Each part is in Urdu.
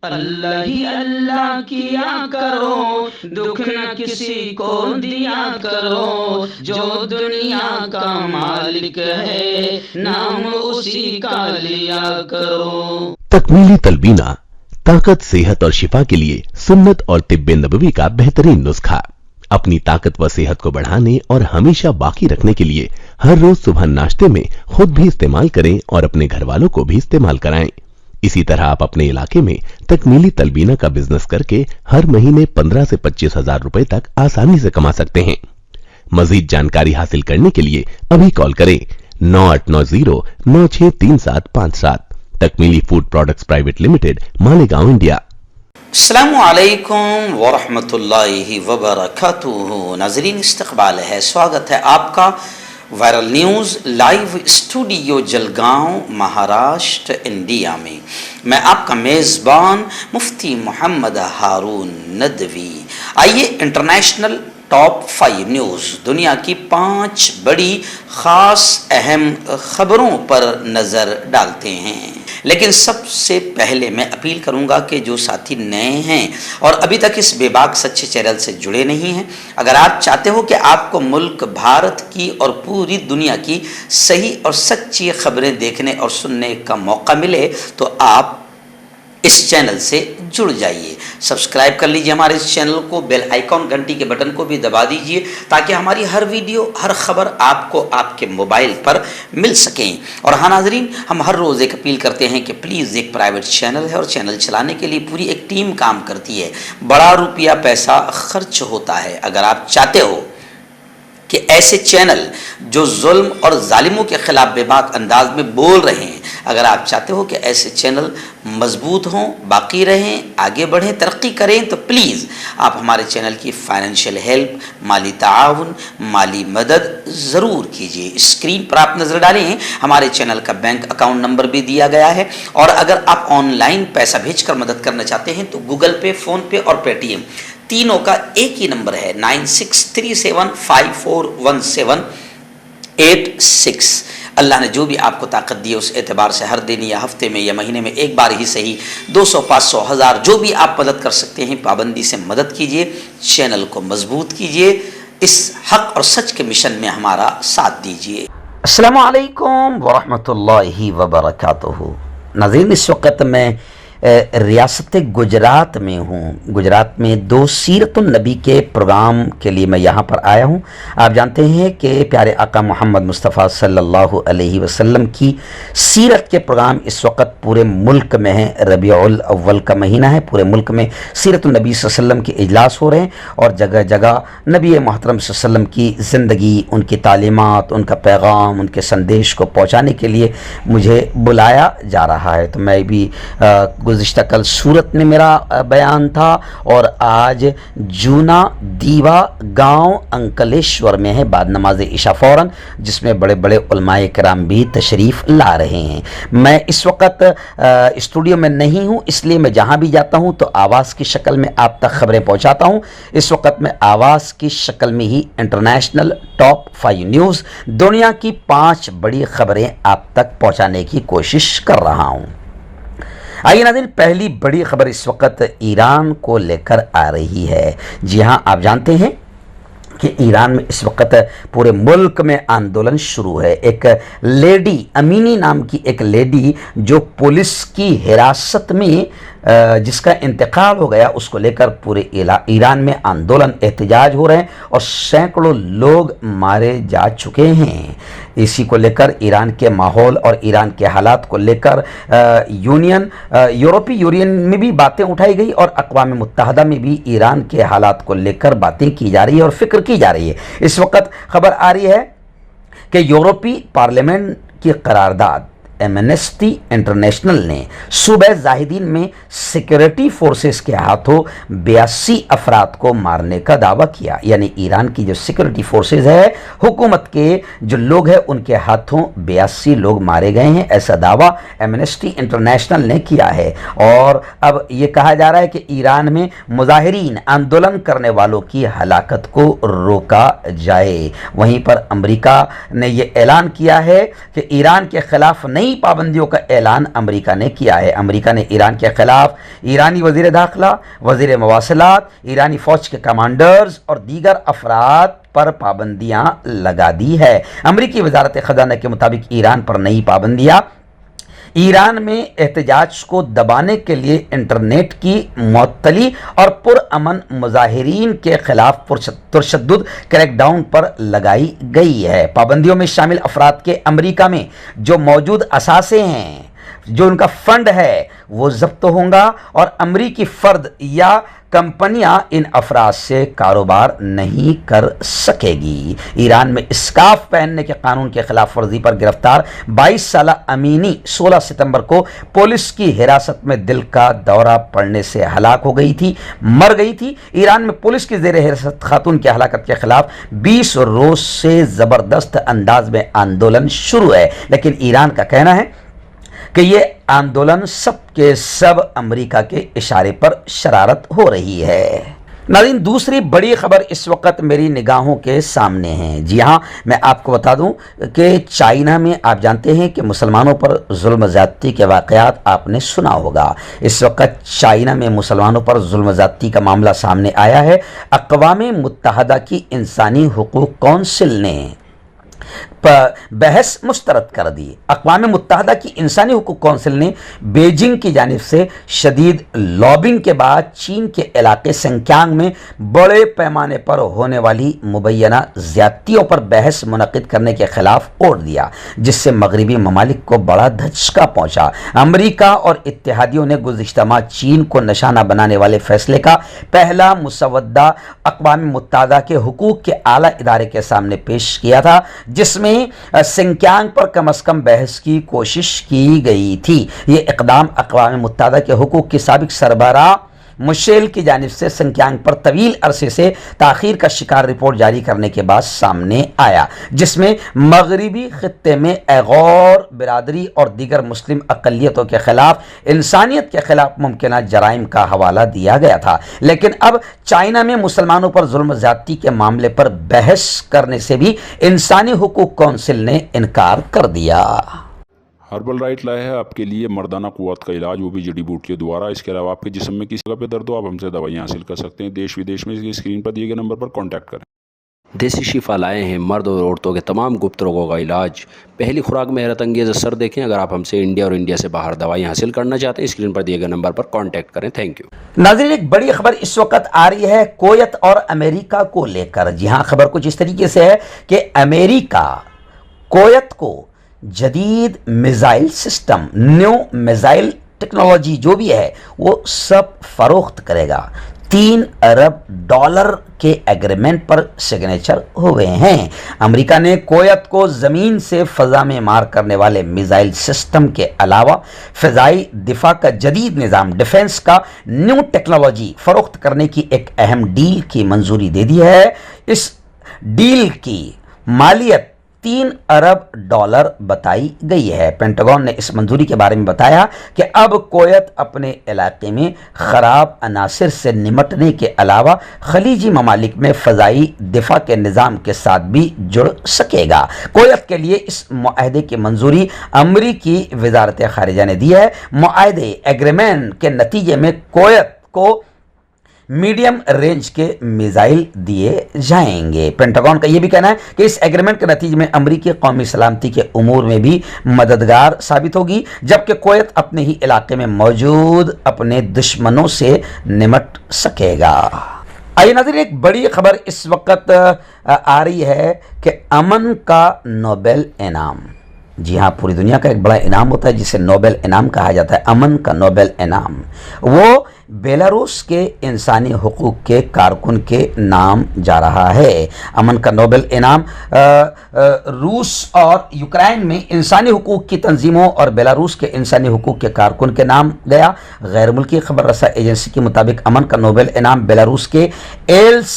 اللہ ہی اللہ کیا کرو، دکھ نہ کسی کو دیا کرو، جو دنیا کا مالک ہے نام اسی کا لیا کرو۔ تکمیلی تلبینہ طاقت، صحت اور شفا کے لیے سنت اور طب نبوی کا بہترین نسخہ۔ اپنی طاقت و صحت کو بڑھانے اور ہمیشہ باقی رکھنے کے لیے ہر روز صبح ناشتے میں خود بھی استعمال کریں اور اپنے گھر والوں کو بھی استعمال کرائیں۔ اسی طرح آپ اپنے علاقے میں تکمیلی تلبینہ کا بزنس کر کے ہر مہینے 15 سے 25 ہزار روپے تک آسانی سے کما سکتے ہیں۔ مزید جانکاری حاصل کرنے کے لیے ابھی کال کریں 9890963757۔ Takmili food products private limited, Malegaon, India. السلام علیکم ورحمۃ اللہ وبرکاتہ۔ ناظرین، استقبال ہے، سواگت ہے آپ کا viral news live studio Jalgaon, Maharashtra, India میں۔ میں آپ کا میزبان مفتی محمد ہارون ندوی۔ آئیے انٹرنیشنل ٹاپ 5 نیوز، دنیا کی 5 بڑی خاص اہم خبروں پر نظر ڈالتے ہیں۔ لیکن سب سے پہلے میں اپیل کروں گا کہ جو ساتھی نئے ہیں اور ابھی تک اس بے باک سچے چینل سے جڑے نہیں ہیں، اگر آپ چاہتے ہو کہ آپ کو ملک بھارت کی اور پوری دنیا کی صحیح اور سچی خبریں دیکھنے اور سننے کا موقع ملے تو آپ اس چینل سے جڑ جائیے۔ سبسکرائب کر لیجئے ہمارے اس چینل کو، بیل آئیکن گھنٹی کے بٹن کو بھی دبا دیجئے تاکہ ہماری ہر ویڈیو، ہر خبر آپ کو آپ کے موبائل پر مل سکیں۔ اور ہاں ناظرین، ہم ہر روز ایک اپیل کرتے ہیں کہ پلیز، ایک پرائیویٹ چینل ہے اور چینل چلانے کے لیے پوری ایک ٹیم کام کرتی ہے، بڑا روپیہ پیسہ خرچ ہوتا ہے۔ اگر آپ چاہتے ہو کہ ایسے چینل جو ظلم اور ظالموں کے خلاف بے باک انداز میں بول رہے ہیں، اگر آپ چاہتے ہو کہ ایسے چینل مضبوط ہوں، باقی رہیں، آگے بڑھیں، ترقی کریں، تو پلیز آپ ہمارے چینل کی فائنینشیل ہیلپ، مالی تعاون، مالی مدد ضرور کیجیے۔ اسکرین پر آپ نظر ڈالیں، ہمارے چینل کا بینک اکاؤنٹ نمبر بھی دیا گیا ہے، اور اگر آپ آن لائن پیسہ بھیج کر مدد کرنا چاہتے ہیں تو گوگل پے، فون پے اور پے ٹی ایم تینوں کا ایک ہی نمبر ہے 9637541786۔ اللہ نے جو بھی آپ کو طاقت دی ہے اس اعتبار سے ہر دن یا ہفتے میں یا مہینے میں ایک بار ہی صحیح 200، 500، 1000 جو بھی آپ مدد کر سکتے ہیں، پابندی سے مدد کیجیے، چینل کو مضبوط کیجیے، اس حق اور سچ کے مشن میں ہمارا ساتھ دیجیے۔ السلام علیکم ورحمۃ اللہ وبرکاتہ۔ ناظرین، اس وقت میں ریاست گجرات میں ہوں۔ گجرات میں 2 سیرت النبی کے پروگرام کے لیے میں یہاں پر آیا ہوں۔ آپ جانتے ہیں کہ پیارے آقا محمد مصطفیٰ صلی اللہ علیہ وسلم کی سیرت کے پروگرام اس وقت پورے ملک میں ہیں۔ ربیع الاول کا مہینہ ہے، پورے ملک میں سیرت النبی صلی اللہ علیہ وسلم کے اجلاس ہو رہے ہیں، اور جگہ جگہ نبی محترم صلی اللہ علیہ وسلم کی زندگی، ان کی تعلیمات، ان کا پیغام، ان کے سندیش کو پہنچانے کے لیے مجھے بلایا جا رہا ہے۔ تو میں بھی گزشتہ کل سورت میں میرا بیان تھا، اور آج جونا دیوا گاؤں انکلیشور میں ہے، بعد نماز عشاء فوراً، جس میں بڑے بڑے علماء کرام بھی تشریف لا رہے ہیں۔ میں اس وقت اسٹوڈیو میں نہیں ہوں، اس لیے میں جہاں بھی جاتا ہوں تو آواز کی شکل میں آپ تک خبریں پہنچاتا ہوں۔ اس وقت میں آواز کی شکل میں ہی انٹرنیشنل ٹاپ 5 نیوز، دنیا کی 5 بڑی خبریں آپ تک پہنچانے کی کوشش کر رہا ہوں۔ آئیے ناظرین، پہلی بڑی خبر اس وقت ایران کو لے کر آ رہی ہے۔ جی ہاں، آپ جانتے ہیں کہ ایران میں اس وقت پورے ملک میں آندولن شروع ہے۔ ایک لیڈی، امینی نام کی ایک لیڈی جو پولیس کی حراست میں جس کا انتقال ہو گیا، اس کو لے کر پورے ایران میں آندولن، احتجاج ہو رہے ہیں، اور سینکڑوں لوگ مارے جا چکے ہیں۔ اسی کو لے کر ایران کے ماحول اور ایران کے حالات کو لے کر یورپی یونین میں بھی باتیں اٹھائی گئی، اور اقوام متحدہ میں بھی ایران کے حالات کو لے کر باتیں کی جا رہی ہے اور فکر کی جا رہی ہے۔ اس وقت خبر آ رہی ہے کہ یورپی پارلیمنٹ کی قرارداد ایمنسٹی انٹرنیشنل نے صوبہ زاہدین میں سیکیورٹی فورسز کے ہاتھوں 82 افراد کو مارنے کا دعویٰ کیا۔ یعنی ایران کی جو سیکیورٹی فورسز ہے، حکومت کے جو لوگ ہیں، ان کے ہاتھوں 82 لوگ مارے گئے ہیں، ایسا دعویٰ ایمنسٹی انٹرنیشنل نے کیا ہے۔ اور اب یہ کہا جا رہا ہے کہ ایران میں مظاہرین، آندولن کرنے والوں کی ہلاکت کو روکا جائے۔ وہیں پر امریکہ نے یہ اعلان کیا ہے کہ ایران کے خلاف نئی نئی پابندیوں کا اعلان امریکہ نے کیا ہے۔ امریکہ نے ایران کے خلاف ایرانی وزیر داخلہ، وزیر مواصلات، ایرانی فوج کے کمانڈرز اور دیگر افراد پر پابندیاں لگا دی ہے۔ امریکی وزارت خزانہ کے مطابق ایران پر نئی پابندیاں ایران میں احتجاج کو دبانے کے لیے انٹرنیٹ کی معطلی اور پرامن مظاہرین کے خلاف پرتشدد کریک ڈاؤن پر لگائی گئی ہے۔ پابندیوں میں شامل افراد کے امریکہ میں جو موجود اثاثے ہیں، جو ان کا فنڈ ہے، وہ ضبط ہوں گا اور امریکی فرد یا کمپنیاں ان افراد سے کاروبار نہیں کر سکے گی۔ ایران میں اسکارف پہننے کے قانون کے خلاف ورزی پر گرفتار 22 سالہ امینی 16 ستمبر کو پولیس کی حراست میں دل کا دورہ پڑنے سے ہلاک ہو گئی تھی، مر گئی تھی۔ ایران میں پولیس کی زیر حراست خاتون کی ہلاکت کے خلاف 20 روز سے زبردست انداز میں آندولن شروع ہے، لیکن ایران کا کہنا ہے کہ یہ آندولن سب کے سب امریکہ کے اشارے پر شرارت ہو رہی ہے۔ ناظرین، دوسری بڑی خبر اس وقت میری نگاہوں کے سامنے ہے۔ جی ہاں، میں آپ کو بتا دوں کہ چائنا میں آپ جانتے ہیں کہ مسلمانوں پر ظلم زیادتی کے واقعات آپ نے سنا ہوگا۔ اس وقت چائنا میں مسلمانوں پر ظلم زیادتی کا معاملہ سامنے آیا ہے۔ اقوام متحدہ کی انسانی حقوق کونسل نے بحث مسترد کر دی۔ اقوام متحدہ کی انسانی حقوق کونسل نے بیجنگ کی جانب سے شدید لابنگ کے بعد چین کے علاقے سنکیانگ میں بڑے پیمانے پر ہونے والی مبینہ زیادتیوں پر بحث منعقد کرنے کے خلاف ووٹ دیا، جس سے مغربی ممالک کو بڑا دھچکا پہنچا۔ امریکہ اور اتحادیوں نے گزشتہ ماہ چین کو نشانہ بنانے والے فیصلے کا پہلا مسودہ اقوام متحدہ کے حقوق کے اعلیٰ ادارے کے سامنے پیش کیا تھا، جس میں سنکیانگ پر کم از کم بحث کی کوشش کی گئی تھی۔ یہ اقدام اقوام متحدہ کے حقوق کی سابق سربراہ مشیل کی جانب سے سنکیانگ پر طویل عرصے سے تاخیر کا شکار رپورٹ جاری کرنے کے بعد سامنے آیا، جس میں مغربی خطے میں ایغور برادری اور دیگر مسلم اقلیتوں کے خلاف انسانیت کے خلاف ممکنہ جرائم کا حوالہ دیا گیا تھا۔ لیکن اب چائنا میں مسلمانوں پر ظلم زیادتی کے معاملے پر بحث کرنے سے بھی انسانی حقوق کونسل نے انکار کر دیا۔ ہربل رائٹ لائے ہے آپ کے لیے مردانہ قوت کا علاج، وہ بھی جڑی بوٹیوں دوارا۔ اس کے علاوہ آپ کے جسم میں کسی جگہ پہ درد ہو، آپ ہم سے دوائیاں حاصل کر سکتے ہیں۔ دیش ودیش میں اسکرین پر دیے گئے نمبر پر کانٹیکٹ کریں۔ دیسی شفا لائے ہیں مرد اور عورتوں کے تمام گپت روگوں کا علاج۔ پہلی خوراک میں حیرت انگیز اثر دیکھیں۔ اگر آپ ہم سے انڈیا اور انڈیا سے باہر دوائیاں حاصل کرنا چاہتے ہیں، اسکرین پر دیے گئے نمبر پر کانٹیکٹ کریں۔ Thank you. ناظرین، ایک بڑی خبر اس وقت آ رہی ہے کویت اور امریکہ کو لے کر۔ جی ہاں، خبر کچھ اس طریقے سے ہے کہ امریکہ کویت کو جدید missile system, new missile technology جو بھی ہے وہ سب فروخت کرے گا۔ $3 ارب کے ایگریمنٹ پر سگنیچر ہوئے ہیں۔ امریکہ نے کویت کو زمین سے فضا میں مار کرنے والے میزائل سسٹم کے علاوہ فضائی دفاع کا جدید نظام، ڈیفنس کا نیو ٹیکنالوجی فروخت کرنے کی ایک اہم ڈیل کی منظوری دے دی ہے۔ اس ڈیل کی مالیت $3 ارب بتائی گئی ہے۔ پینٹاگون نے اس منظوری کے بارے میں بتایا کہ اب کویت اپنے علاقے میں خراب عناصر سے نمٹنے کے علاوہ خلیجی ممالک میں فضائی دفاع کے نظام کے ساتھ بھی جڑ سکے گا۔ کویت کے لیے اس معاہدے کی منظوری امریکی وزارت خارجہ نے دی ہے۔ معاہدے ایگریمنٹ کے نتیجے میں کویت کو میڈیم رینج کے میزائل دیے جائیں گے۔ پینٹاگون کا یہ بھی کہنا ہے کہ اس ایگریمنٹ کے نتیجے میں امریکی قومی سلامتی کے امور میں بھی مددگار ثابت ہوگی، جبکہ کویت اپنے ہی علاقے میں موجود اپنے دشمنوں سے نمٹ سکے گا۔ آئیے ناظرین، ایک بڑی خبر اس وقت آ رہی ہے کہ امن کا نوبل انعام۔ جی ہاں، پوری دنیا کا ایک بڑا انعام ہوتا ہے جسے نوبل انعام کہا جاتا ہے، امن کا نوبل انعام۔ وہ بیلاروس کے انسانی حقوق کے کارکن کے نام جا رہا ہے۔ امن کا نوبل انعام روس اور یوکرائن میں انسانی حقوق کی تنظیموں اور بیلاروس کے انسانی حقوق کے کارکن کے نام گیا۔ غیر ملکی خبر رساں ایجنسی کے مطابق امن کا نوبل انعام بیلاروس کے ایلس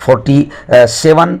47